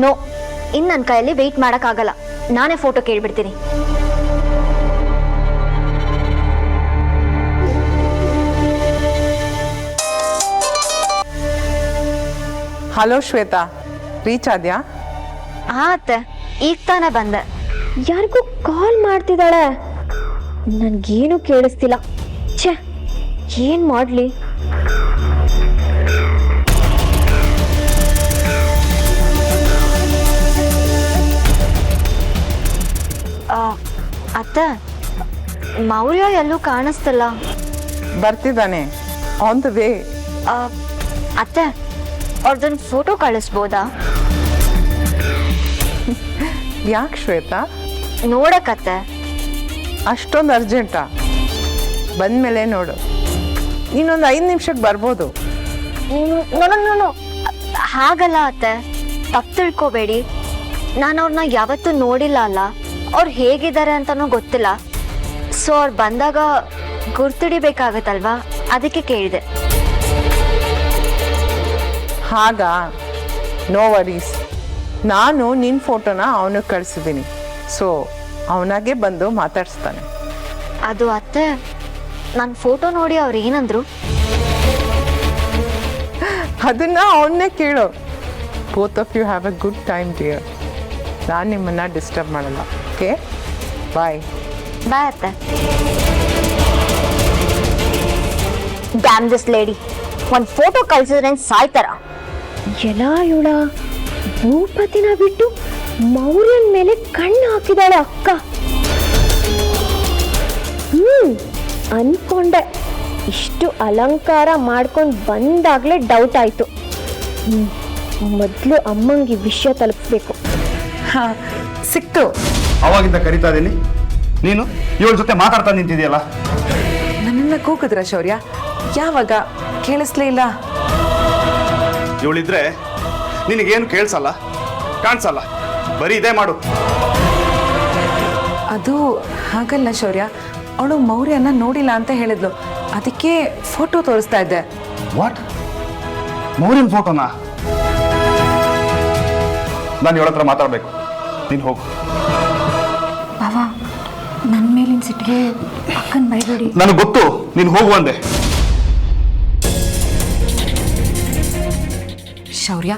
No, ಇನ್ನು ನನ್ನ ಕೈಯಲ್ಲಿ ವೆಯ್ಟ್ ಮಾಡೋಕ್ಕಾಗಲ್ಲ. ನಾನೇ ಫೋಟೋ ಕೇಳ್ಬಿಡ್ತೀನಿ. ಹಲೋ ಶ್ವೇತಾ, ರೀಚ್ ಆದ್ಯಾ? ಹಾ ಅತ್ತೆ, ಈಗ ತಾನೇ ಬಂದೆ. ಯಾರಿಗೂ ಕಾಲ್ ಮಾಡ್ತಿದ್ದಾಳೆ, ನನ್ಗೇನು ಕೇಳಿಸ್ತಿಲ್ಲ. ಛೇ, ಏನ್ ಮಾಡ್ಲಿ? ಅತ್ತೆ, ಮೌರ್ಯ ಎಲ್ಲೂ ಕಾಣಿಸ್ತಲ್ಲ. ಬರ್ತಿದ್ದಾನೆ, ಆನ್ ದ ವೇ. ಅತ್ತೆ, ಅವ್ರದೊಂದು ಫೋಟೋ ಕಳಿಸ್ಬೋದಾ? ಯಾಕೆ ಶ್ವೇತಾ, ನೋಡಕತ್ತೆ. ಅಷ್ಟೊಂದು ಅರ್ಜೆಂಟಾ? ಬಂದ್ಮೇಲೆ ನೋಡು, ಇನ್ನೊಂದು 5 ನಿಮಿಷಕ್ಕೆ ಬರ್ಬೋದು. ನೋ, ಹಾಗಲ್ಲ ಅತ್ತೆ, ತಪ್ಪು ತಿಳ್ಕೊಬೇಡಿ. ನಾನು ಅವ್ರನ್ನ ಯಾವತ್ತೂ ನೋಡಿಲ್ಲ ಅಲ್ಲ, ಅವ್ರು ಹೇಗಿದ್ದಾರೆ ಅಂತನೂ ಗೊತ್ತಿಲ್ಲ. ಸೊ ಅವ್ರು ಬಂದಾಗ ಗುರ್ತಿಡಿಬೇಕಾಗತ್ತಲ್ವಾ, ಅದಕ್ಕೆ ಕೇಳಿದೆ. ಹಾಗಾ? ನೋ ವರೀಸ್, ನಾನು ನಿನ್ನ ಫೋಟೋನ ಅವನಿಗೆ ಕಳಿಸಿದ್ದೀನಿ. ಸೊ ಅವನಾಗೆ ಬಂದು ಮಾತಾಡಿಸ್ತಾನೆ. ಅದು ಅತ್ತೆ, ನನ್ನ ಫೋಟೋ ನೋಡಿ ಅವ್ರು ಏನಂದ್ರು? ಅದನ್ನ ಅವನ್ನೇ ಕೇಳು. Both of you have a good time dear. ನಾನು ನಿಮ್ಮನ್ನ ಡಿಸ್ಟರ್ಬ್ ಮಾಡಲ್ಲ. Okay, bye. ಬಾಯ್ ಅತ್ತೆ. ಡ್ಯಾಮ್ ದಿಸ್ ಲೇಡಿ, ಒಂದು ಫೋಟೋ ಕಳ್ಸಿದ್ರೆ ಸಾಯ್ತಾರ? ಎಲ್ಲ ಇವಳ ಭೂಪತಿನ ಬಿಟ್ಟು ಮೌರ್ಯನ ಮೇಲೆ ಕಣ್ಣು ಹಾಕಿದಾಳೆ ಅಕ್ಕ. ಅನ್ಕೊಂಡೆ, ಇಷ್ಟು ಅಲಂಕಾರ ಮಾಡ್ಕೊಂಡು ಬಂದಾಗ್ಲೇ ಡೌಟ್ ಆಯ್ತು. ಮೊದಲು ಅಮ್ಮಂಗೆ ವಿಷಯ ತಲುಪಿಸ್ಬೇಕು. ಹಾ, ಸಿಕ್ತು. ಅವಾಗಿಂದ ಕರಿತಾ ಇದೀನಿ, ನೀನು ಇವಳ ಜೊತೆ ಮಾತಾಡ್ತಾ ನಿಂತಿದೆಯಲ್ಲ. ನನ್ನನ್ನ ಕೂಗಿದ್ರ ಶೌರ್ಯ? ಯಾವಾಗ? ಕೇಳಿಸ್ಲೇ ಇಲ್ಲ. ಇವಳಿದ್ರೆ ನಿನಗೇನು ಕೇಳಿಸಲ್ಲ, ಕಾಣಿಸಲ್ಲ, ಬರೀ ಇದೇ ಮಾಡು. ಅದು ಹಾಗಲ್ಲ ಶೌರ್ಯ, ಅವಳು ಮೌರ್ಯನ ನೋಡಿಲ್ಲ ಅಂತ ಹೇಳಿದ್ಲು, ಅದಕ್ಕೆ ಫೋಟೋ ತೋರಿಸ್ತಾ ಇದ್ದೆ. ವಾಟ್? ಮೌರ್ಯನ ಫೋಟೋನಾ? ನಾನು ಇವಳ ಹತ್ರ ಮಾತಾಡಬೇಕು, ನೀನು ಹೋಗು. ಬಾವಾ, ನನ್ನ ಮೇಲಿನ ಸಿಟ್ಟಿಗೆ ಅಕ್ಕನ ಬೈಬೇಡಿ. ನನಗೆ ಗೊತ್ತು, ನೀನು ಹೋಗು ಅಂದೆ. ಶೌರ್ಯ,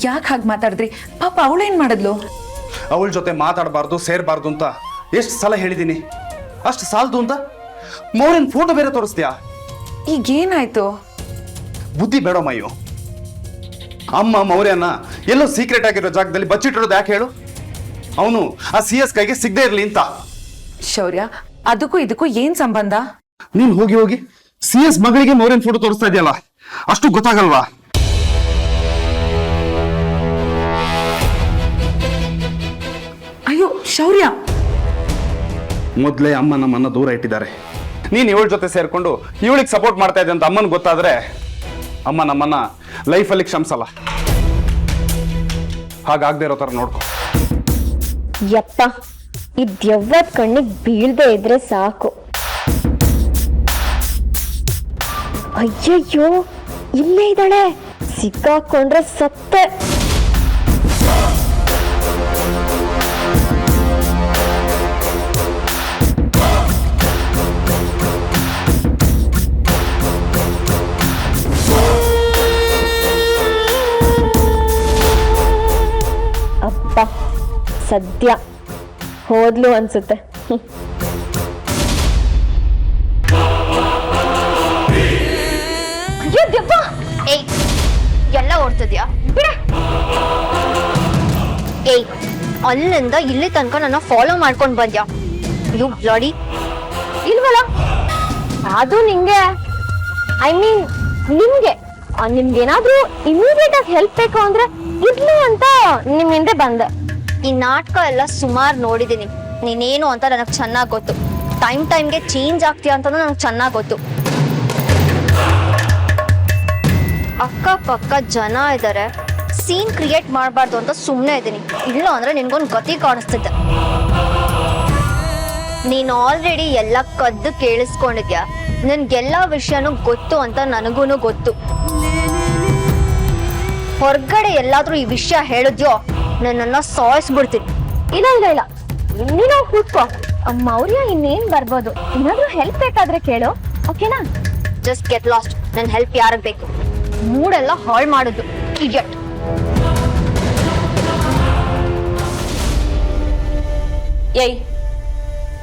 ಯಾಕೆ ಹಾಗೆ ಮಾತಾಡಿದ್ರಿ? ಪಾಪ ಅವಳೇನ್ ಮಾಡಿದ್ಲು? ಅವಳ ಜೊತೆ ಮಾತಾಡಬಾರ್ದು, ಸೇರಬಾರ್ದು ಅಂತ ಎಷ್ಟು ಸಲ ಹೇಳಿದ್ದೀನಿ. ಅಷ್ಟು ಸಾಲದು ಅಂತ ಮೌರ್ಯನ ಫೋಟೋ ಬೇರೆ ತೋರಿಸ್ತೀಯಾ? ಈಗೇನಾಯ್ತು? ಬುದ್ಧಿ ಬೇಡ ಮಯ್ಯು. ಅಮ್ಮ ಮೌರ್ಯನ ಎಲ್ಲೋ ಸೀಕ್ರೆಟ್ ಆಗಿರೋ ಜಾಗದಲ್ಲಿ ಬಚ್ಚಿಟ್ಟಿರೋದು ಯಾಕೆ ಹೇಳು? ಅವನು ಆ CS ಕೈಗೆ ಸಿಗದೆ ಇರಲಿ ಅಂತ. ಶೌರ್ಯ, ಅದಕ್ಕೂ ಇದಕ್ಕೂ ಏನ್ ಸಂಬಂಧ? ನೀನ್ ಹೋಗಿ ಹೋಗಿ CS ಮಗಳಿಗೆ ಮೌರ್ಯನ ಫೋಟೋ ತೋರಿಸ್ತಾ ಇದೆಯಲ್ಲ, ಅಷ್ಟು ಗೊತ್ತಾಗಲ್ವಾ? ಅಯ್ಯೋ ಶೌರ್ಯ, ಮೊದಲೇ ಅಮ್ಮ ನಮ್ಮನ್ನ ದೂರ ಇಟ್ಟಿದ್ದಾರೆ. ನೀನ್ ಇವಳ ಜೊತೆ ಸೇರ್ಕೊಂಡು ಇವಳಿಗೆ ಸಪೋರ್ಟ್ ಮಾಡ್ತಾ ಇದ್ದೆ ಅಂತ ಅಮ್ಮನ್ ಗೊತ್ತಾದ್ರೆ ಅಮ್ಮ ನಮ್ಮನ್ನ ಲೈಫಲ್ಲಿ ಕ್ಷಮಿಸಲ್ಲ. ಹಾಗಾಗದೆ ಇರೋ ತರ ನೋಡ್ಕೊ. ಯಪ್ಪ, ಈ ದೆವ್ವದ ಕಣ್ಣಿಗೆ ಬೀಳ್ದೆ ಇದ್ರೆ ಸಾಕು. ಅಯ್ಯಯ್ಯೋ, ಇಲ್ಲೇ ಇದ್ದಾಳೆ, ಸಿಕ್ಕಾಕೊಂಡ್ರೆ ಸತ್ತೆ. ಅಪ್ಪ, ಸದ್ಯ ಹೋದ್ಲು ಅನ್ಸುತ್ತೆ. ಏಯ್, ಎಲ್ಲ ಓಡ್ತಿದ್ಯಾ? ಏಯ್, ಅಲ್ಲಿಂದ ಇಲ್ಲಿ ತನಕ ನನ್ನ ಫಾಲೋ ಮಾಡ್ಕೊಂಡು ಬಂದ್ಯಾ? You bloody. ಇಲ್ವಲ್ಲ, ಅದು ನಿಂಗೆ, ಐ ಮೀನ್ ನಿಮ್ಗೆ ನಿಮ್ಗೇನಾದ್ರೂ ಇಮಿಡಿಯೇಟ್ ಆಗಿ ಹೆಲ್ಪ್ ಬೇಕು ಅಂದ್ರೆ ಇರ್ಲಿ ಅಂತ ನಿಮ್ ಹಿಂದೆ ಬಂದೆ. ಈ ನಾಟಕ ಎಲ್ಲ ಸುಮಾರು ನೋಡಿದೀನಿ. ನೀನೇನು ಅಂತ ನನಗೆ ಚೆನ್ನಾಗಿ ಗೊತ್ತು. ಟೈಮ್ಗೆ ಚೇಂಜ್ ಆಗ್ತೀಯ ಅಂತ ನನಗೆ ಚೆನ್ನಾಗಿ ಗೊತ್ತು. ಅಕ್ಕಪಕ್ಕ ಜನ ಇದ್ದಾರೆ, ಸೀನ್ ಕ್ರಿಯೇಟ್ ಮಾಡಬಾರ್ದು ಅಂತ ಸುಮ್ಮನೆ ಇದ್ದೀನಿ. ಇಲ್ಲ ಅಂದ್ರೆ ನಿನ್ಗೊಂದು ಗತಿ ಕಾಣಿಸ್ತಿದ್ದೆ. ನೀನು ಆಲ್ರೆಡಿ ಎಲ್ಲ ಕದ್ದು ಕೇಳಿಸ್ಕೊಂಡಿದ್ಯಾ. ನನ್ಗೆಲ್ಲ ವಿಷಯನೂ ಗೊತ್ತು ಅಂತ ನನಗೂನು ಗೊತ್ತು. ಹೊರಗಡೆ ಎಲ್ಲಾದ್ರೂ ಈ ವಿಷಯ ಹೇಳಿದ್ಯೋ ನನ್ನನ್ನ ಸಾಯಿಸ್ಬಿಡ್ತೀನಿ. ಇಲ್ಲ ಇಲ್ಲ ಇಲ್ಲ, ನೀನು ಕೂತ್ಕೋ. ಮೌರ್ಯ ಇನ್ನೇನ್ ಬರ್ಬೋದು, ಏನಾದ್ರೂ ಹೆಲ್ಪ್ ಬೇಕಾದ್ರೆ ಕೇಳು, ಓಕೆನಾ? Just get lost. ನನ್ನ ಹೆಲ್ಪ್ ಯಾರಿಗೆ ಬೇಕು? ಮೂಡೆಲ್ಲ ಹಾಳು ಮಾಡುದು ಇಡಿಯಟ್. ಏಯ್,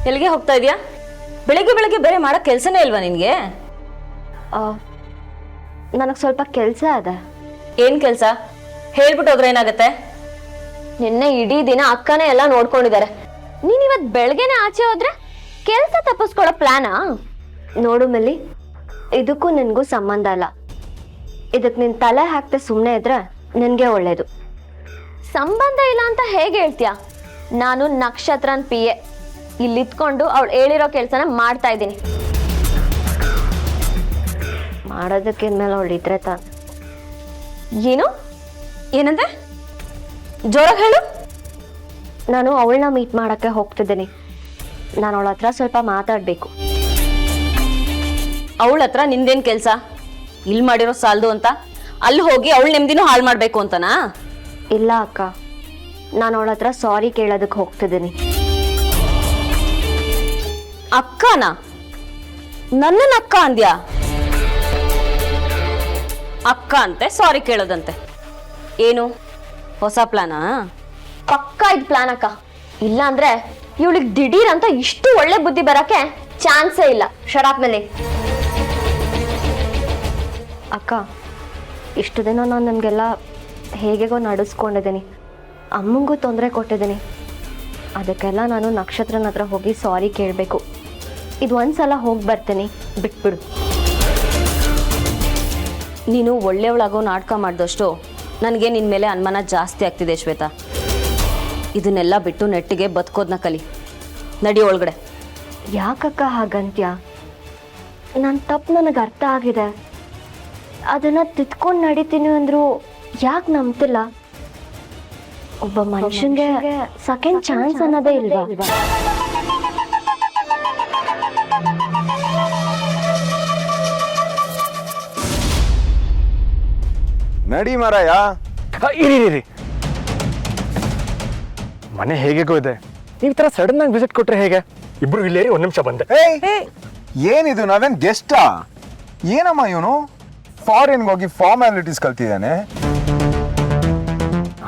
ಎಲ್ಲಿಗೆ ಹೋಗ್ತಾ ಇದೀಯಾ? ಬೆಳಿಗ್ಗೆ ಬೆಳಿಗ್ಗೆ ಬೇರೆ ಮಾಡೋ ಕೆಲಸನೇ ಇಲ್ವಾ ನಿನ್ಗೆ? ನನಗೆ ಸ್ವಲ್ಪ ಕೆಲಸ ಅದ. ಏನ್ ಕೆಲಸ? ಹೇಳ್ಬಿಟ್ಟು ಹೋದ್ರೆ ಏನಾಗತ್ತೆ? ನಿನ್ನೆ ಇಡೀ ದಿನ ಅಕ್ಕನೇ ಎಲ್ಲ ನೋಡ್ಕೊಂಡಿದ್ದಾರೆ. ನೀನ್ ಇವತ್ ಬೆಳಗ್ಗೆನೆ ಆಚೆ ಹೋದ್ರೆ ಕೆಲ್ಸ ತಪ್ಪಿಸ್ಕೊಳೋ ಪ್ಲಾನಾ? ನೋಡು ಮೆಲ್ಲಿ, ಇದಕ್ಕೂ ನಿನ್ಗೂ ಸಂಬಂಧ ಅಲ್ಲ. ಇದಕ್ ನಿನ್ ತಲೆ ಹಾಕ್ತೆ ಸುಮ್ನೆ ಇದ್ರೆ ನಿನ್ಗೆ ಒಳ್ಳೇದು. ಸಂಬಂಧ ಇಲ್ಲ ಅಂತ ಹೇಗೆ ಹೇಳ್ತೀಯ? ನಾನು ನಕ್ಷತ್ರನ್ PA ಇಲ್ಲಿ ಇತ್ಕೊಂಡು ಅವಳು ಹೇಳಿರೋ ಕೆಲ್ಸನ ಮಾಡ್ತಾ ಇದ್ದೀನಿ. ಮಾಡೋದಕ್ಕೆ ಇನ್ಮೇಲೆ ಅವಳು ಇದ್ರೆ ತಾನೆ. ಏನು? ಏನಂದ್ರೆ? ಜೋರಾಗಿ ಹೇಳು. ನಾನು ಅವಳನ್ನ ಮೀಟ್ ಮಾಡಕ್ಕೆ ಹೋಗ್ತಿದ್ದೀನಿ. ನಾನು ಅವಳ ಹತ್ರ ಸ್ವಲ್ಪ ಮಾತಾಡ್ಬೇಕು. ಅವಳ ಹತ್ರ ನಿಂದೇನ್ ಕೆಲ್ಸ? ಇಲ್ಲಿ ಮಾಡಿರೋ ಸಾಲದು ಅಂತ ಅಲ್ಲಿ ಹೋಗಿ ಅವಳ ನೆಮ್ಮದಿನೂ ಹಾಳು ಮಾಡ್ಬೇಕು ಅಂತನಾ? ಇಲ್ಲ ಅಕ್ಕ, ನಾನು ಅವಳ ಹತ್ರ ಸಾರಿ ಕೇಳೋದಕ್ಕೆ ಹೋಗ್ತಿದ್ದೀನಿ. ಅಕ್ಕನಾ? ನನ್ನನ್ನ ಅಕ್ಕ ಅಂದ್ಯಾ? ಅಕ್ಕ ಅಂತೆ ಸಾರಿ ಕೇಳೋದಂತೆ, ಏನು ಹೊಸ ಪ್ಲಾನಾ? ಪಕ್ಕ ಇದ್ ಪ್ಲಾನ್ ಅಕ್ಕ. ಇಲ್ಲ ಅಂದ್ರೆ ಇವಳಿಗೆ ದಿಢೀರ್ ಅಂತ ಇಷ್ಟು ಒಳ್ಳೆ ಬುದ್ಧಿ ಬರಕ್ಕೆ ಚಾನ್ಸೇ ಇಲ್ಲ. ಶರಾಪ್ ಮೇಲೆ ಅಕ್ಕ, ಇಷ್ಟು ದಿನ ನಾನು ನಿಮ್ಗೆಲ್ಲ ಹೇಗೆಗೋ ನಡೆಸ್ಕೊಂಡಿದ್ದೀನಿ. ಅಮ್ಮಂಗೂ ತೊಂದರೆ ಕೊಟ್ಟಿದ್ದೀನಿ. ಅದಕ್ಕೆಲ್ಲ ನಾನು ನಕ್ಷತ್ರನ ಹತ್ರ ಹೋಗಿ ಸಾರಿ ಕೇಳಬೇಕು. ಇದು ಒಂದ್ಸಲ ಹೋಗಿ ಬರ್ತೀನಿ, ಬಿಟ್ಬಿಡು. ನೀನು ಒಳ್ಳೆಯವಳಾಗೋ ನಾಟಕ ಮಾಡಿದಷ್ಟು ನನಗೆ ನಿನ್ನ ಮೇಲೆ ಅನುಮಾನ ಜಾಸ್ತಿ ಆಗ್ತಿದೆ ಶ್ವೇತಾ. ಇದನ್ನೆಲ್ಲ ಬಿಟ್ಟು ನೆಟ್ಟಿಗೆ ಬದುಕೋದನ್ನ ಕಲಿ. ನಡಿ ಒಳಗಡೆ. ಯಾಕಕ್ಕ ಹಾಗಂತ್ಯ? ನನ್ನ ತಪ್ಪು ನನಗೆ ಅರ್ಥ ಆಗಿದೆ. ಅದನ್ನ ತಿದ್ಕೊಂಡು ನಡೀತೀನಿ ಅಂದ್ರು ಯಾಕೆ ನಂಬ್ತಿಲ್ಲ? ಒಬ್ಬ ಮನುಷ್ಯನ್ಗೆ ಸೆಕೆಂಡ್ ಚಾನ್ಸ್ ಅನ್ನೋದೇ ಇಲ್ವಾ? ನಡಿ ಮಾರಾಯ. ಇರಿ, ಮನೆ ಹೇಗೆಗೋ ಇದೆ. ನೀವು ತರ ಸಡನ್ ಆಗಿ ವಿಸಿಟ್ ಕೊಟ್ರೆ ಹೇಗೆ? ಇಬ್ರು ಇಲ್ಲೇರಿ, ಒಂದ್ ನಿಮಿಷ ಬಂದೆ. ಏನಿದು, ನಾವೇನ್ ಗೆಸ್ಟಾ? ಏನಮ್ಮ ಇವನು ಫಾರಿನ್ಗೆ ಹೋಗಿ ಫಾರ್ಮ್ಯಾಲಿಟೀಸ್ ಕಲ್ತಿದ್ದಾನೆ?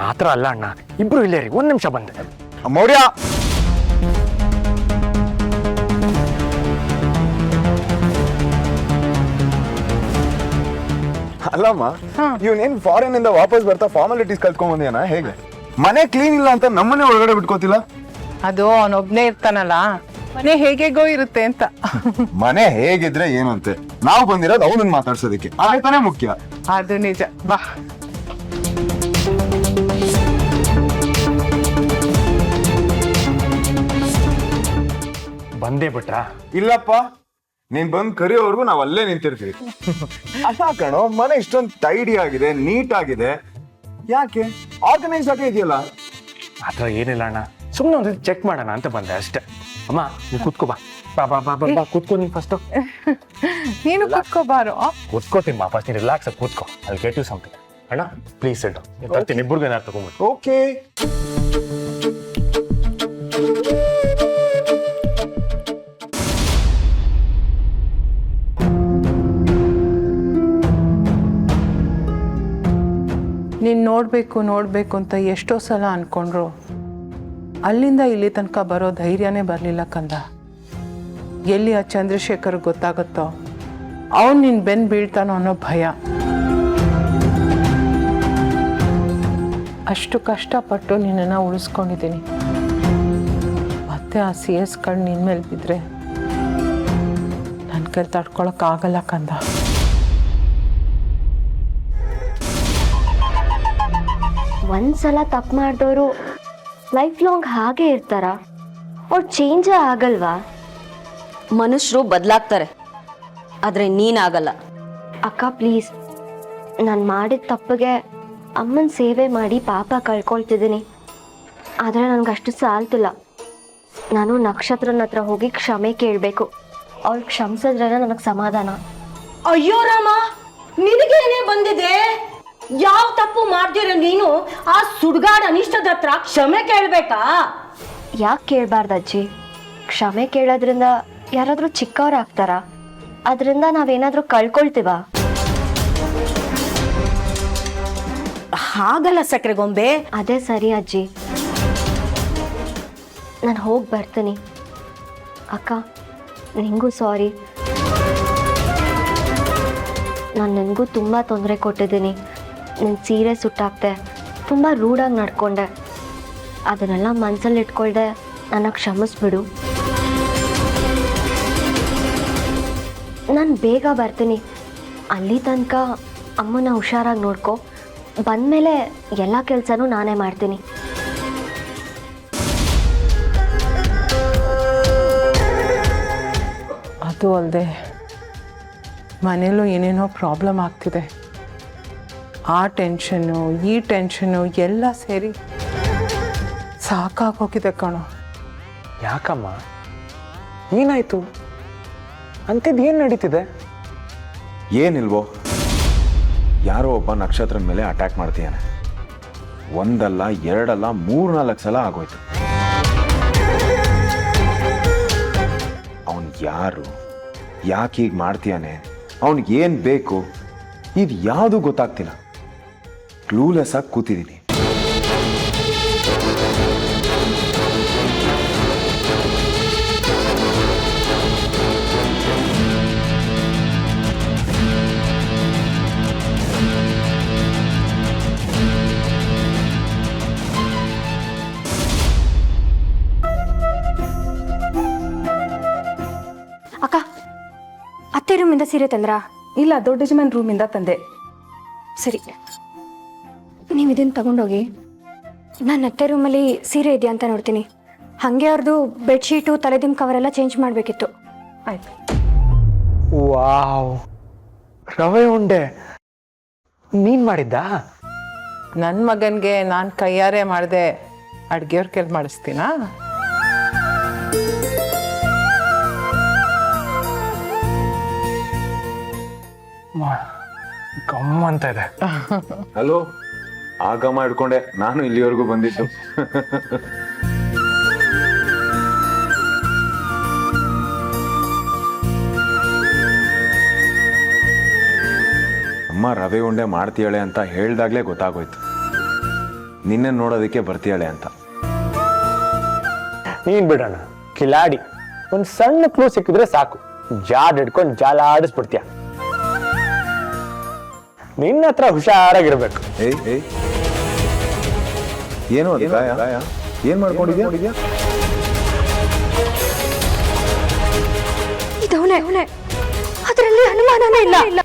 ಆತರ ಅಲ್ಲ ಅಣ್ಣ, ಇಬ್ರು ಇಲ್ಲೇರಿ, ಒಂದ್ ನಿಮಿಷ ಬಂದೆ. ಮೌರ್ಯ, ಅಲ್ಲಮ್ಮ, ಇವನೇನ್ ಫಾರಿನ್ ಇಂದ ವಾಪಸ್ ಬರ್ತಾ ಫಾರ್ಮಾಲಿಟೀಸ್ ಕಲ್ತ್ಕೊಂಡ್ ಬಂದೇನ ಹೇಗೆ? ಮನೆ ಕ್ಲೀನ್ ಇಲ್ಲ ಅಂತ ನಮ್ಮನೆ ಒಳಗಡೆ ಬಿಟ್ಕೋತಿಲ್ಲ? ಅದು ಅವನೊಬ್ನೇ ಇರ್ತಾನಲ್ಲ, ಮನೆ ಹೇಗೆಗೋ ಇರುತ್ತೆ ಅಂತ. ಮನೆ ಹೇಗಿದ್ರೆ ಏನು ಅಂತೆ, ನಾವು ಬಂದಿರೋದು ಅವನನ್ನ ಮಾತಾಡ್ಸೋದಕ್ಕೆ, ಆಯ್ತಾನೆ ಮುಖ್ಯ. ಅದು ನಿಜ. ಬಾ. ಬಂದೇ ಬಿಟ್ರಾ? ಇಲ್ಲಪ್ಪ, ನೀನ್ ಬಂದ್ ಕರಿಯೋವರೆಗೂ ನಾವ್ ಅಲ್ಲೇ ನಿಂತಿರ್ತೀವಿ. ಅಲ್ಲ ಕಣೋ, ಮನೆ ಇಷ್ಟೊಂದು ಟೈಡಿ ಆಗಿದೆ, ನೀಟ್ ಆಗಿದೆ, ಯಾಕೆ ಆರ್ಗನೈಸ್ ಆಗಿ ಇದೆಯಲ್ಲ? ಆತರ ಏನಿಲ್ಲ ಅಣ್ಣ, ಸುಮ್ಮನೆ ಒಂದು ಚೆಕ್ ಮಾಡೋಣ ಅಂತ ಬಂದೆ ಅಷ್ಟೇ. ಅಮ್ಮ, ನೀನ್ ಕೂತ್ಕೋ ಬಾ. ಬಾ ಕೂತ್ಕೋ ನೀನ್ ಫಸ್ಟ್. ನೀನು ಕೂತ್ಕೋಬಾರೋ. ಕೂತ್ಕೋತೀನಿ ಬಾ ಫಸ್ಟ್, ನೀನ್ ರಿಲ್ಯಾಕ್ಸ್ ಆಗಿ ಕೂತ್ಕೋ. ಅಲ್ಲಿ ಗೆಟ್ ಯು ಸಮಥಿಂಗ್. ಅಣ್ಣ ಪ್ಲೀಸ್ ಇಡು, ತರ್ತೀನಿ. ಇಬ್ಬರಿಗೂ ಏನಾರು ತಗೊಂಡ್ಬಿಟ್ಟು. ಓಕೆ. ನೀನು ನೋಡಬೇಕು ಅಂತ ಎಷ್ಟೋ ಸಲ ಅನ್ಕೊಂಡ್ರು ಅಲ್ಲಿಂದ ಇಲ್ಲಿ ತನಕ ಬರೋ ಧೈರ್ಯನೇ ಬರಲಿಲ್ಲ ಕಂದ. ಎಲ್ಲಿ ಆ ಚಂದ್ರಶೇಖರ್ ಗೊತ್ತಾಗುತ್ತೋ ಅವನು ನಿನ್ನ ಬೆನ್ನು ಬೀಳ್ತಾನೋ ಅನ್ನೋ ಭಯ. ಅಷ್ಟು ಕಷ್ಟಪಟ್ಟು ನಿನ್ನನ್ನು ಉಳಿಸ್ಕೊಂಡಿದ್ದೀನಿ. ಮತ್ತೆ ಆ CS ಕಣ್ಣು ನಿನ್ನ ಮೇಲೆ ಬಿದ್ದರೆ ನನ್ನ ಕೈ ತಡ್ಕೊಳಕ್ಕಾಗಲ್ಲ ಕಂದ. ಒಂದ್ಸಲ ತಪ್ಪು ಮಾಡಿದವರು ಲೈಫ್ ಲಾಂಗ್ ಹಾಗೆ ಇರ್ತಾರ? ಅವ್ರು ಚೇಂಜೇ ಆಗಲ್ವಾ? ಮನುಷ್ಯರು ಬದಲಾಗ್ತಾರೆ, ಆದ್ರೆ ನೀನಾಗಲ್ಲ. ಅಕ್ಕ ಪ್ಲೀಸ್, ನಾನು ಮಾಡಿದ ತಪ್ಪಿಗೆ ಅಮ್ಮನ ಸೇವೆ ಮಾಡಿ ಪಾಪ ಕಳ್ಕೊಳ್ತಿದ್ದೀನಿ. ಆದರೆ ನನಗಷ್ಟು ಸಾಲ್ತಿಲ್ಲ. ನಾನು ನಕ್ಷತ್ರನ ಹತ್ರ ಹೋಗಿ ಕ್ಷಮೆ ಕೇಳಬೇಕು. ಅವ್ಳು ಕ್ಷಮಿಸಿದ್ರೆ ನನಗೆ ಸಮಾಧಾನ. ಅಯ್ಯೋ ರಾಮ, ನಿನಗೇನೇ ಬಂದಿದೆ? ಯಾವ ತಪ್ಪು ಮಾಡ್ದಿರೋ ನೀನು ಆ ಸುಡ್ಗಾಡ ಅನಿಷ್ಟದ ಹತ್ರ ಕ್ಷಮೆ ಕೇಳ್ಬೇಕಾ? ಯಾಕೆ ಕೇಳಬಾರ್ದು ಅಜ್ಜಿ? ಕ್ಷಮೆ ಕೇಳೋದ್ರಿಂದ ಯಾರಾದ್ರೂ ಚಿಕ್ಕವ್ರಾಗ್ತಾರಾ? ಅದರಿಂದ ನಾವೇನಾದ್ರೂ ಕಳ್ಕೊಳ್ತೀವ? ಹಾಗಲ್ಲ ಸಕ್ಕರೆ ಗೊಂಬೆ. ಅದೇ ಸರಿ ಅಜ್ಜಿ, ನಾನು ಹೋಗಿ ಬರ್ತೀನಿ. ಅಕ್ಕ, ನಿಂಗೂ ಸಾರಿ. ನಾನು ನಿನಗೂ ತುಂಬ ತೊಂದರೆ ಕೊಟ್ಟಿದ್ದೀನಿ. ನಿನ್ನ ಸೀರೆ ಸುಟ್ಟಾಕ್ತೆ, ತುಂಬ ರೂಢಾಗಿ ನಡ್ಕೊಂಡೆ. ಅದನ್ನೆಲ್ಲ ಮನಸ್ಸಲ್ಲಿ ಇಟ್ಕೊಳ್ದೆ ನನ್ನ ಕ್ಷಮಿಸ್ಬಿಡು. ನಾನು ಬೇಗ ಬರ್ತೀನಿ. ಅಲ್ಲಿ ತನಕ ಅಮ್ಮನ ಹುಷಾರಾಗಿ ನೋಡ್ಕೊ. ಬಂದಮೇಲೆ ಎಲ್ಲ ಕೆಲಸನೂ ನಾನೇ ಮಾಡ್ತೀನಿ. ಅದು ಅಲ್ಲದೆ ಮನೇಲೂ ಏನೇನೋ ಪ್ರಾಬ್ಲಮ್ ಆಗ್ತಿದೆ. ಆ ಟೆನ್ಷನ್ನು ಈ ಟೆನ್ಷನ್ನು ಎಲ್ಲ ಸೇರಿ ಸಾಕಾಗೋಗಿದೆ ಕಣೋ. ಯಾಕಮ್ಮ, ಏನಾಯ್ತು? ಅಂಥದ್ದು ಏನು ನಡೀತಿದೆ? ಏನಿಲ್ವೋ, ಯಾರೋ ಒಬ್ಬ ನಕ್ಷತ್ರದ ಮೇಲೆ ಅಟ್ಯಾಕ್ ಮಾಡ್ತೀಯಾನೆ. ಒಂದಲ್ಲ ಎರಡಲ್ಲ 3-4 ಸಲ ಆಗೋಯ್ತು. ಅವನ್ ಯಾರು, ಯಾಕೆ ಹೀಗೆ ಮಾಡ್ತೀಯಾನೆ, ಅವನಿಗೆ ಏನು ಬೇಕು, ಇದು ಯಾವುದು ಗೊತ್ತಾಗ್ತಿಲ್ಲ. ಕ್ಲೂಲೆಸ್ ಆಗಿ ಕೂತಿದ್ದೀನಿ. ಅಕ್ಕ, ಅತ್ತೆ ರೂಮಿಂದ ಸೀರೆ ತಂದ್ರಾ? ಇಲ್ಲ, ದೊಡ್ಡ ಯಜಮಾನ್ ರೂಮಿಂದ ತಂದೆ. ಸರಿ, ನೀವು ಇದನ್ನು ತಗೊಂಡೋಗಿ. ನಾನು ಅತ್ತೆ ರೂಮಲ್ಲಿ ಸೀರೆ ಇದೆಯಾ ಅಂತ ನೋಡ್ತೀನಿ. ಹಾಗೆ ಅವ್ರದ್ದು ಬೆಡ್ಶೀಟು ತಲೆದಿಮ್ ಕವರ್ ಎಲ್ಲ ಚೇಂಜ್ ಮಾಡಬೇಕಿತ್ತು. ಆಯ್ತು. ವಾವ್, ರವೆ ಉಂಡೆ ನೀನ್ ಮಾಡಿದ್ದಾ? ನನ್ನ ಮಗನಿಗೆ ನಾನು ಕೈಯಾರೆ ಮಾಡಿದೆ. ಅಡುಗೆಯವ್ರ ಕೆಲ್ ಮಾಡಿಸ್ತೀನಾ? ಗಮ್ಮ ಅಂತ ಇದೆ. ಹಲೋ, ಆಗಮ್ಮ ಹಿಡ್ಕೊಂಡೆ ನಾನು ಇಲ್ಲಿವರೆಗೂ ಬಂದಿದ್ದು. ಅಮ್ಮ ರವೆ ಉಂಡೆ ಮಾಡ್ತೀಯಾಳೆ ಅಂತ ಹೇಳ್ದಾಗ್ಲೇ ಗೊತ್ತಾಗೋಯ್ತು. ನಿನ್ನೆ ನೋಡೋದಕ್ಕೆ ಬರ್ತೀಯಾಳೆ ಅಂತ. ನೀನ್ ಬಿಡೋಣ ಕಿಲಾಡಿ. ಒಂದ್ ಸಣ್ಣ ಕ್ಲೂ ಸಿಕ್ಕಿದ್ರೆ ಸಾಕು, ಜಾಡ್ ಹಿಡ್ಕೊಂಡು ಜಾಲಾಡಿಸ್ಬಿಡ್ತೀಯ. ನಿನ್ನ ಹತ್ರ ಹುಷಾರಾಗಿರ್ಬೇಕು. ಏಯ್ ಏನು ಗಾಯ? ಏನ್ ಮಾಡ್ಕೊಂಡಿದ್ಯಾ? ಇದವನೇ, ಅದರಲ್ಲಿ ಅನುಮಾನನೇ ಇಲ್ಲ.